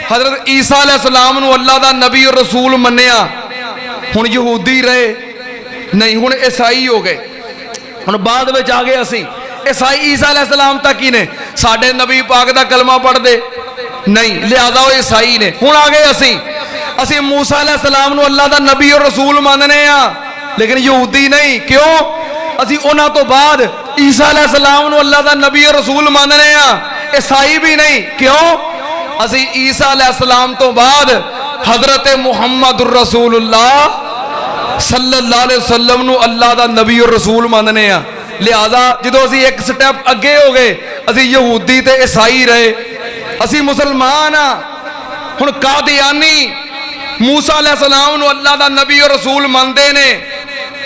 حضرت عیسیٰ علیہ السلام نو اللہ دا نبی اور رسول منیا. ہن یہودی رہے نہیں, ہن عیسائی ہو گئے. ہن بعد وچ آ گئے اسی عیسائی عیسیٰ علیہ السلام تک ہی نے ساڈے نبی پاک دا کلمہ پڑھ دے نہیں, لہذا وہ عیسائی نے. ہن آ گئے اسی موسیٰ علیہ السلام نو اللہ دا نبی اور رسول ماننے ہاں, لیکن یہودی نہیں. کیوں؟ اسی انہاں تو بعد عیسیٰ علیہ السلام نو اللہ دا نبی اور رسول ماننے ہاں. عیسائی بھی نہیں. کیوں؟ اسی عیسیٰ علیہ السلام تو بعد حضرت محمد الرسول اللہ صلی اللہ علیہ وسلم نو اللہ دا نبی اور رسول ماننے ہاں. لہذا جدو اسی ایک سٹیپ اگے ہو گئے, اسی یہودی تے عیسائی رہے, اسی مسلمان ہاں. ہن قادیانی موسیٰ علیہ السلام نو اللہ دا نبی اور رسول مندے نے,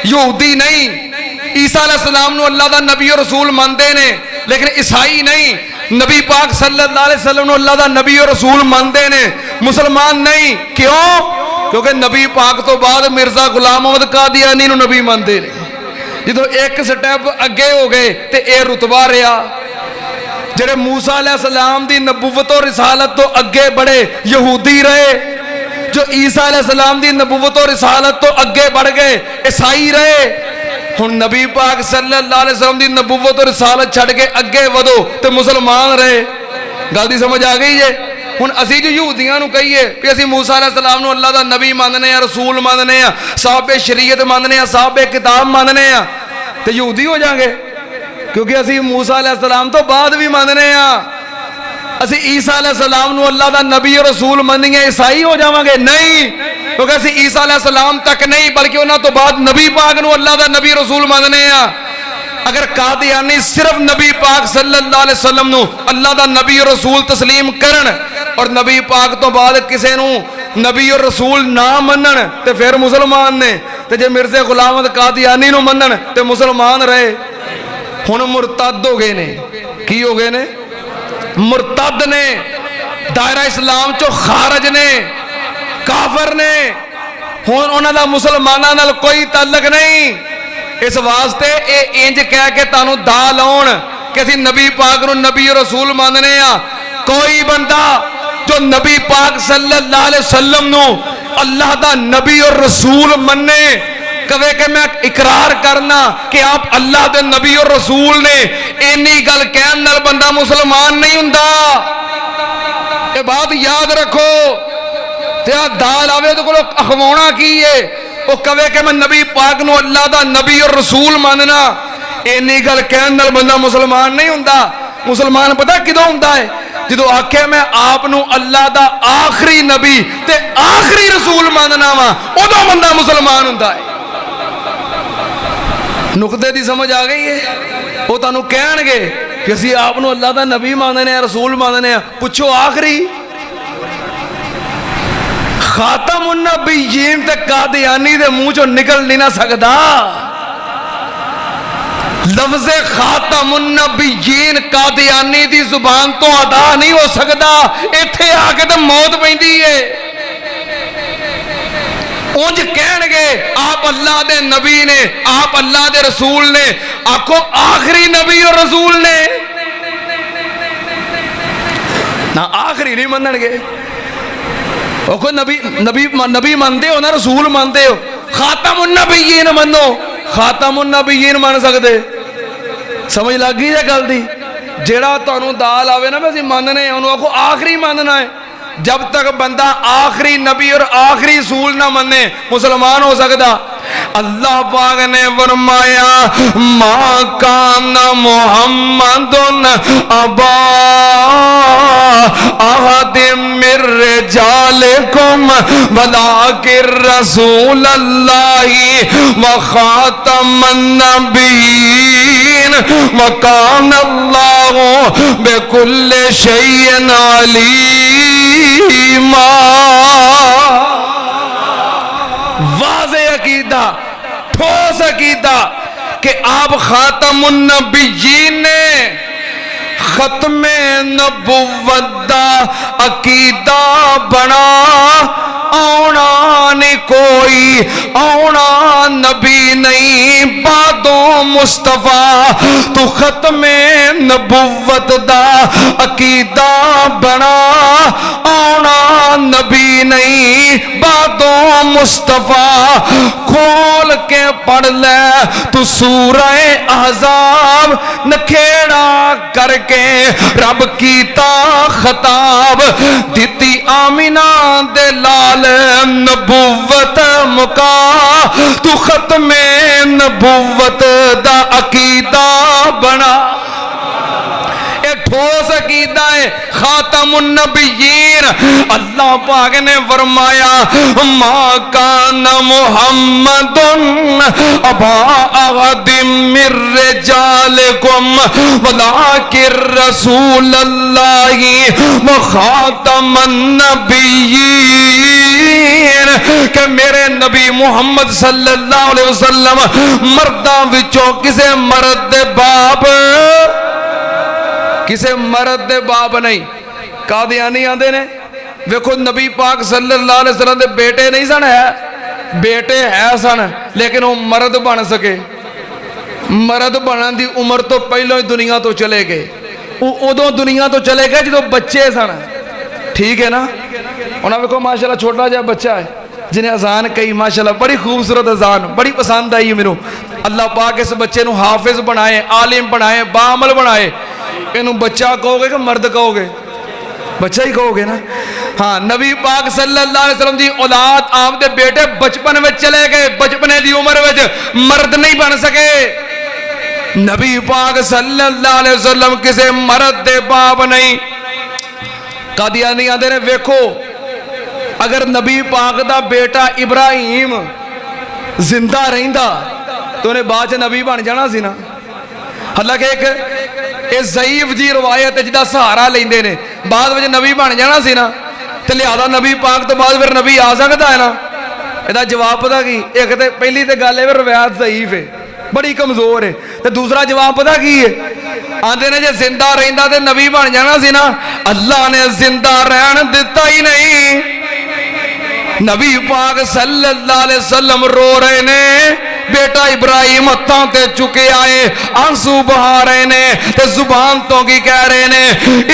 یہودی نہیں. عیسیٰ علیہ السلام نو اللہ دا نبی اور رسول مندے نے, لیکن عیسائی نہیں. نبی پاک صلی اللہ علیہ وسلم نو اللہ دا نبی اور رسول مندے نے, مسلمان نہیں. کیوں؟ کیونکہ نبی پاک تو بعد مرزا غلام محمد قادیانی نو نبی مندے نے. جدو ایک سٹیپ اگے ہو گئے تے اے رتبہ رہا. جڑے موسیٰ علیہ السلام دی نبوت و رسالت تو اگے بڑھے یہودی رہے, جو عیسیٰ علیہ السلام دی نبوت و رسالت تو اگے بڑھ گئے عیسائی رہے. ہن نبی پاک صلی اللہ علیہ وسلم دی نبوت و رسالت چھڑ کے اگے ودو تے مسلمان رہے. گل دی سمجھ آ گئی ہے. ہن اسی جو یہودیاں نو کہیے کہ اسی موسیٰ علیہ السلام نو اللہ دا نبی ماننے ہیں, رسول ماننے ہیں, صاحب شریعت ماننے ہیں, صاحب کتاب ماننے ہیں, تے یہودی ہو جائیں گے. کیونکہ اسی موسیٰ علیہ السلام تو بعد بھی ماننے ہیں. اسی عیسیٰ علیہ السلام نو اللہ دا نبی اور رسول ماننے عیسائی ہو جاواں گے نہیں. کیونکہ اسی عیسیٰ علیہ السلام تک نہیں بلکہ انہاں تو بعد نبی پاک نو اللہ دا نبی رسول ماننے ہیں. اگر قادیانی صرف نبی پاک صلی اللہ علیہ وسلم نو اللہ دا نبی اور رسول تسلیم کرن اور نبی پاک تو بعد کسے نو نبی اور رسول نہ منن تے پھر مسلمان نے, تے جے مرزا غلام احمد قادیانی نو منن تے مسلمان رہے. ہن مرتد ہو گئے نے. کی ہو گئے نے؟ مرتد نے, دائرہ اسلام چو خارج نے, کافر نے. ہن انہاں دا مسلماناں نال کوئی تعلق نہیں. اس واسطے اے انج کہہ کے تانوں دا لاؤن کہ اسی نبی پاک نو نبی اور رسول ماننے ہاں. کوئی بندہ جو نبی پاک صلی اللہ علیہ وسلم نو اللہ دا نبی اور رسول مننے کہے کہ میں اقرار کرنا کہ آپ اللہ دے نبی اور رسول نے, اینی گل کہن نال بندہ مسلمان نہیں ہوندا. یہ بات یاد رکھو. تے دال آوے تو کولو اخوانا کی ہے, وہ کہے کہ میں نبی پاک نو اللہ دا نبی اور رسول ماننا, اینی گل کہن نال بندہ مسلمان نہیں ہوندا. مسلمان پتہ کدوں ہوندا ہے؟ جدو آکھے میں آپ نو اللہ دا آخری نبی تے آخری رسول ماننا وا, ادو بندہ مسلمان ہوندا ہے. نقطے دی سمجھ آ گئی ہے. وہ تانوں کہن گے کہ اسی آپ نو اللہ دا نبی ماننے ہیں, رسول ماننے ہیں. پوچھو آخری خاتم النبیین تے قادیانی دے منہ چوں نکل نہیں نہ سکدا. لفظ خاتم النبیین قادیانی دی زبان تو ادا نہیں ہو سکدا. ایتھے آ کے تے موت پیندی ہے. اونج کہن گے آپ اللہ دے نبی نے, آپ اللہ دے رسول نے, آکھو آخری نبی اور رسول نے نہ, آخری نہیں منن گے. وہ کوئی نبی مانتے ہو نا، رسول مانتے ہو، خاتم النبیین منو، خاتم النبیین مان سکتے؟ سمجھ لگ گئی ہے گل دی؟ جیڑا تانوں دال آوے نا بس ماننے انہوں آکھو آخری ماننا ہے. جب تک بندہ آخری نبی اور آخری رسول نہ منے مسلمان ہو سکتا. اللہ پاک نے فرمایا ما کان محمد ابا احد من رجالکم ولکن رسول اللہ وخاتم النبیین وکان اللہ بکل شیء علیما. واضح عقیدہ، ٹھوس عقیدہ کہ آپ خاتم النبیین نے ختم نبوت دا عقیدہ بنا. آنا نہیں کوئی، آنا نبی نہیں بعدوں مصطفیٰ، تو ختم نبوت دا عقیدہ بنا. آنا نبی نہیں بعدوں مصطفیٰ. کھول کے پڑھ لے تو سورہ احزاب، نکھیڑا کر کے رب کیتا خطاب. دیتی آمینہ دے لال نبوت مکا، تو ختم نبوت دا عقیدہ بنا. ٹھوس عقیدہ ہے خاتم النبیین. اللہ پاک نے فرمایا ما کان محمد ابا احد من رجالکم ولکن رسول اللہ وخاتم النبیین. کہ میرے نبی محمد صلی اللہ علیہ وسلم مرداں وچوں کسے مرد دے باپ، کسے مرد دے باپ نہیں. قادیانی آندے نے ویکھو نبی پاک صلی اللہ علیہ وسلم دے بیٹے نہیں سن، ہے بیٹے ہے سن لیکن وہ مرد بن سکے. مرد بنن دی عمر تو پہلو ہی دنیا تو چلے گئے. ادو دنیا تو چلے گئے جدو بچے سن. ٹھیک ہے نا؟ انہاں ویکھو ماشاءاللہ چھوٹا جہا بچہ ہے جنہیں اذان کہی، ماشاءاللہ بڑی خوبصورت اذان، بڑی پسند آئی میرے. اللہ پاک اس بچے نو حافظ بنائے، عالم بنائے، باعمل بنائے. انہوں بچہ کہو گے کہ مرد کہو گے؟ بچہ ہی کہو گے نا. ہاں نبی پاک صلی اللہ علیہ وسلم دی اولاد آپ دے بیٹے بچپن میں چلے گئے، بچپنے دی عمر میں مرد نہیں بن سکے. نبی پاک صلی اللہ علیہ وسلم کسے مرد دے باپ نہیں. قادیانی آندے نے ویکھو اگر نبی پاک دا بیٹا ابراہیم زندہ رہندا تو انہیں بعد نبی بن جانا سی نا. حالانکہ ایک ضعیف جی روایت ہے جدا سہارا لیندے نے، بعد وجہ نبی بن جانا سی نا، تو لہذا نبی پاک تو بعد پھر نبی آ سکتا ہے نا. یہ جواب پتا کی؟ ایک تو پہلی تو گل ہے روایت ضعیف ہے، بڑی کمزور ہے. تو دوسرا جواب پتا کی ہے؟ آندے نے جے زندہ رہندا تے نبی بن جانا سی نا. اللہ نے زندہ رہن دیتا ہی نہیں. نبی پاک صلی اللہ علیہ وسلم رو رہے نے، بیٹا ابراہیم ہتھاں تے چکے آئے، آنسو بہا رہے نے، تے زبان تو کی کہہ رہے نے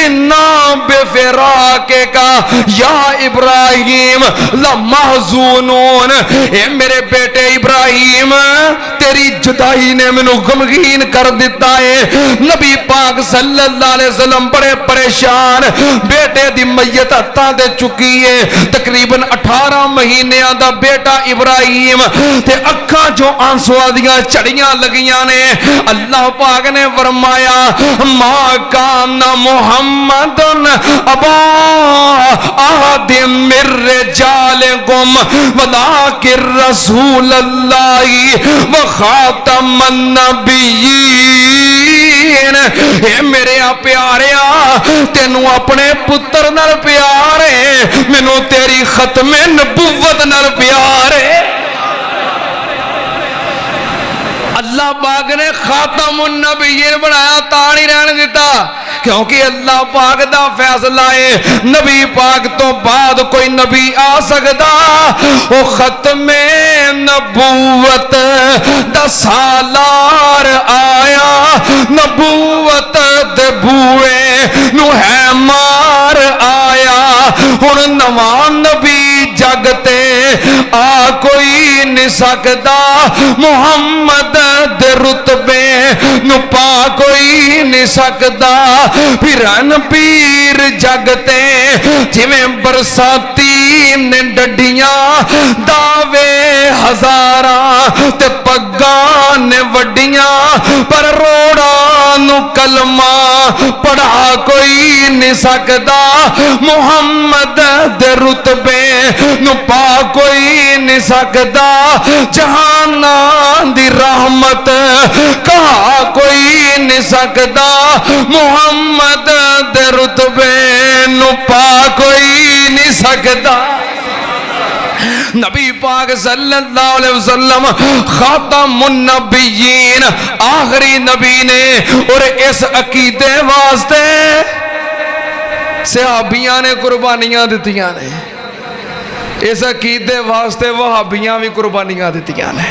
انا بے فراقے کا یا ابراہیم لمحزونون. اے میرے بیٹے ابراہیم تیری جدائی نے میں نو غمگین کر دیتا ہے. نبی پاک صلی اللہ علیہ وسلم بڑے پریشان، بیٹے دی میت ہتھاں تے چکی ہے، تقریباً 18 مہینے دا بیٹا ابراہیم تے اکھاں جو آنسواں دیاں چڑیاں لگیاں نے. اللہ پاک نے فرمایا ما کان محمد ابا احد من رجالکم ولکن رسول اللہ وخاتم النبیین. اے میرے پیاریا تینوں اپنے پتر نال پیار ہے، مینوں تیری ختم نبوت نال پیار ہے. اللہ پاک نے خاتم النبیین بنایا تا نہیں رہن دیتا کیونکہ اللہ پاک دا فیصلہ ہے نبی پاک تو بعد کوئی نبی آ سکتا. وہ ختم نبوت دا سالار آیا، نبوت دے بوئے نو ہے مار آیا. ہن نواں نبی جگ تے آ کوئی نہیں سکدا محمد دے رتبے نو پا کوئی نہیں سکدا پھرن پیر جگ تے جویں برساتی نے ڈڈیاں دعوے ہزاراں تے پگاں نے وڈیاں پر روڑاں نو کلمہ پڑھا کوئی نہیں سکدا محمد دے رتبے نو پا کوئی نہیں سکدا جہاناں دی رحمت کہا کوئی نہیں سکدا محمد دے رتبے نو پا کوئی نہیں سکدا نبی پاک صلی اللہ علیہ وسلم خاتم النبیین آخری نبی نے اور اس عقیدے واسطے صحابیاں نے قربانیاں دتیاں نے اس عقیدے واسطے وہابیاں بھی قربانیاں دتیاں نے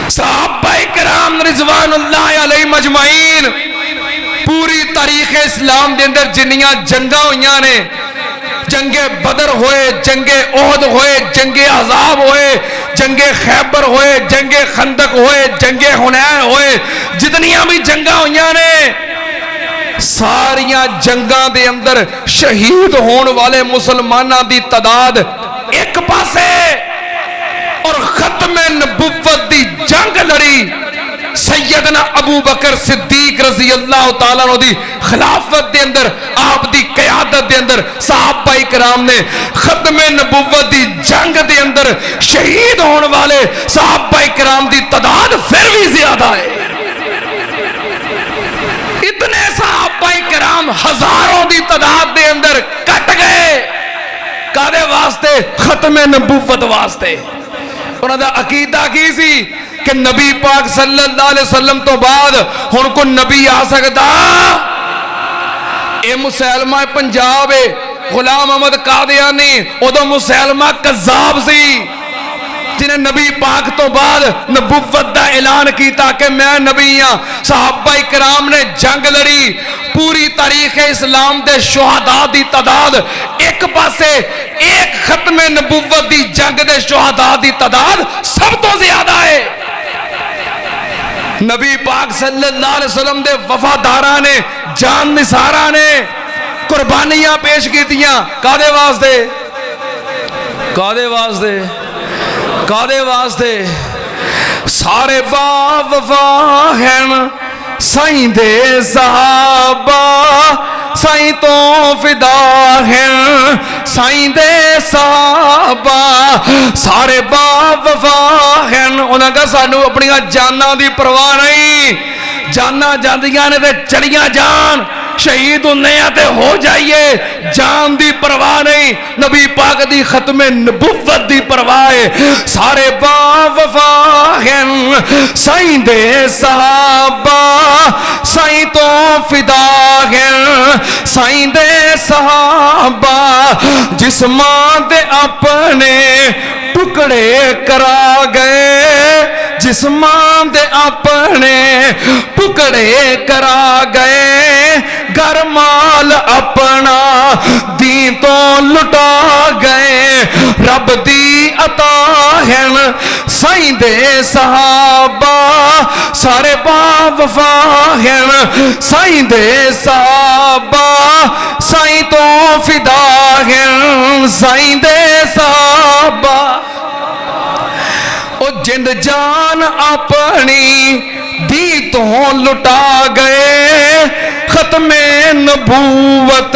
صحابہ کرام رضوان اللہ علیہ مجمعین پوری تاریخ اسلام دے اندر جنیاں جنگاں ہوئیاں نے جنگ بدر ہوئے جنگ احد ہوئے جنگ احزاب ہوئے جنگ خیبر ہوئے جنگ خندق ہوئے جنگ حنین ہوئے جتنیاں بھی جنگاں ہوئیاں نے ساریاں جنگاں دے اندر شہید ہون والے مسلمانہ دی تعداد ایک پاسے اور ختم نبوت دی جنگ لڑی سیدنا ابو بکر صدیق رضی اللہ تعالیٰ عنہ دی خلافت دے اندر آپ دی قیادت دے اندر صحابہ کرام نے ختم نبوت دی جنگ دے اندر شہید ہون والے صحابہ کرام دی تعداد پھر بھی زیادہ ہے اتنے صحابہ کرام ہزاروں دی تعداد دے اندر کٹ گئے کادے واسطے ختم نبوت واسطے انہوں دا عقیدہ کی سی کہ نبی پاک صلی اللہ علیہ وسلم تو بعد ہن کو نبی آ سکتا اے مسلمہ پنجاب ہے غلام احمد قادیانی ادو مسلمہ کذاب سی جنہیں نبی پاک تو بعد نبوت دا اعلان کیتا کہ میں نبی ہاں صحابہ کرام نے جنگ لڑی پوری تاریخ اسلام دے شہداء دی تعداد ایک پاسے ایک ختم نبوت دی جنگ دے شہداء دی تعداد سب تو زیادہ ہے نبی پاک صلی اللہ علیہ وسلم دے وفاداراں نے جان نثاراں نے قربانیاں پیش کیتیاں کادے واسطے کادے واسطے کادے واسطے سارے با وفا ہیں سائیں دے صحابہ سائیں تو فدا ہیں سائیں دے صحابہ سارے با وفا ہیں انہاں کا سانو اپنی جاناں دی پرواہ نہیں جاناں جاندیاں نے تے چڑیاں جان شہید ہونے تے ہو جائیے جان دی پرواہ نہیں نبی پاک دی ختم نبوت دی پرواہ ہے سارے با وفا ہیں سائیں دے صحابہ سائیں تو فدا ہیں سائیں دے صحابہ جسمان دے اپنے ٹکڑے کرا گئے جسمان دے اپنے ٹکڑے کرا گئے گھر مال اپنا دین تو لٹا گئے رب دی عطا ہیں سائیں دے صحابہ سارے با وفا ہیں سائیں دے صحابہ سائیں تو فدا ہیں سائیں دے صحابہ او جند جان اپنی دی تو لٹا گئے ختم نبوت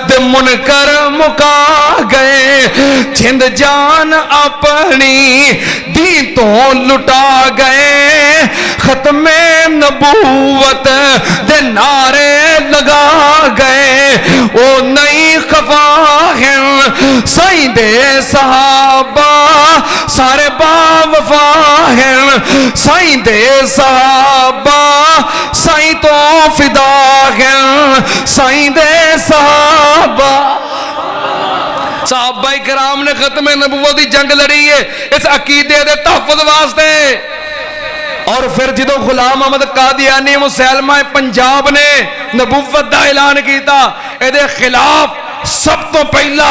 دے منکر مکا گئے جند جان اپنی دی تو لٹا گئے ختم نبوت دے نعرے لگا گئے او نئی خفا ہیں سائیں دے صحابہ سارے با وفا ہیں سائیں دے صحابہ سائیں تو فدا ہیں سائیں دے صحابہ صحابہ کرام نے ختم نبوت دی جنگ لڑی ہے اس عقیدے دے تحفظ واسطے اور پھر جدو غلام احمد قادیانی مسلمہ پنجاب نے نبوت دا اعلان کیتا اے دے خلاف سب تو پہلا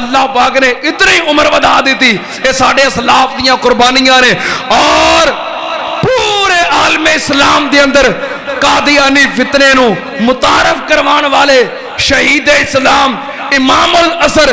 اللہ پاک نے اتنی عمر ودا دیتی. یہ ساڑھے اسلاف دیاں قربانیاں نے. اور پورے عالم اسلام دے اندر قادیانی فتنے نو متعارف کروان والے شہید اسلام امام العصر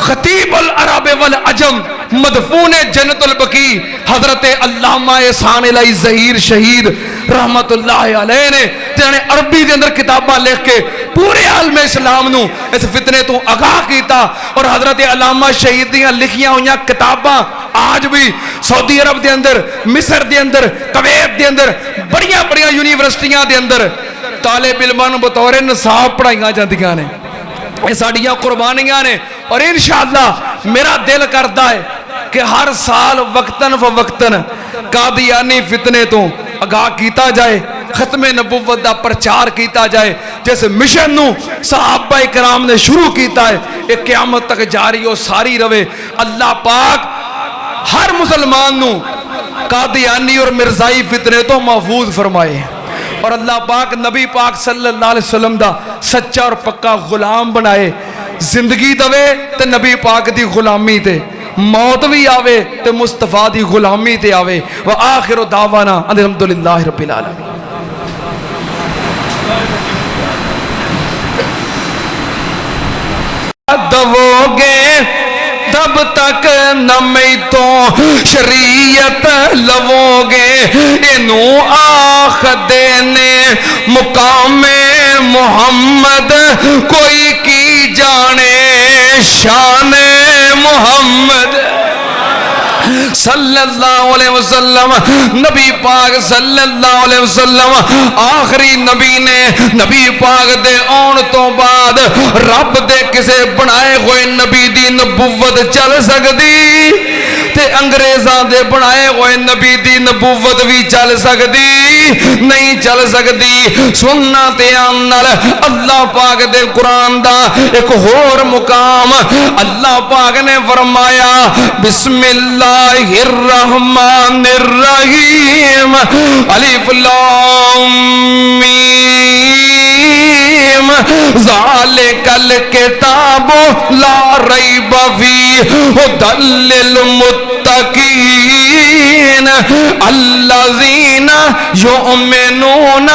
خطیب العرب والعجم مدفون جنت البقیع حضرت علامہ احسان الہی ظہیر شہید رحمت اللہ علیہ نے جنہیں عربی دے اندر کتاباں لکھ کے پورے عالم اسلام نو اس فتنے تو آگاہ کیتا. اور حضرت علامہ شہید دیاں لکھیاں ہویاں کتاباں آج بھی سعودی عرب دے اندر، مصر دے اندر، کویت دے اندر، بڑیاں بڑیاں یونیورسٹیاں دے اندر طالب علماں نوں بطور نصاب پڑھائیاں جاندیاں نے. یہ ساڑیاں قربانیاں نے. اور انشاءاللہ میرا دل کرتا ہے کہ ہر سال وقتاً فوقتاً قادیانی فتنے تو آگاہ کیتا جائے، ختم نبوت دا پرچار کیتا جائے. جیسے مشن نو صحابہ کرام نے شروع کیتا ہے ایک قیامت تک جاری ہو ساری رہے. اللہ پاک ہر مسلمان نو قادیانی اور مرزائی فتنے تو محفوظ فرمائے. اور اللہ پاک نبی پاک صلی اللہ علیہ وسلم دا سچا اور پکا غلام بنائے. زندگی دوے تے نبی پاک دی غلامی تے، موت بھی آوے تے مصطفیٰ دی غلامی تے آوے. وآخر دعوانا ان الحمدللہ رب العالمین. دو گے تب تک نمی تو شریعت لو گے. انو آخ دینے مقام محمد کوئی کی جانے شان محمد صلی اللہ علیہ وسلم. نبی پاک صلی اللہ علیہ وسلم آخری نبی نے. نبی پاک دے آن تو بعد رب دے کسے بنائے ہوئے نبی دی نبوت چل سکتی تے انگریزاں دے بنائے ہوئے نبی دی نبوت بھی چل سکتی نہیں چل سکتی. سننا تے آنال اللہ پاک دے قرآن دا ایک اور مقام اللہ پاک نے فرمایا بسم اللہ الرحمن الرحیم الف لام میم ذالک الکتاب لا ریب فیہ ھدی للمتقین الذین یؤمنون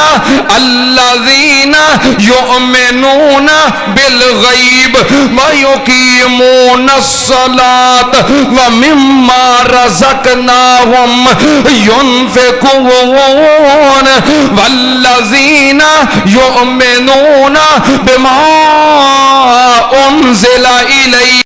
بالغیب ویقیمون الصلاۃ ومما رزقناہم ينفقون والذین یؤمنون بما انزل الیک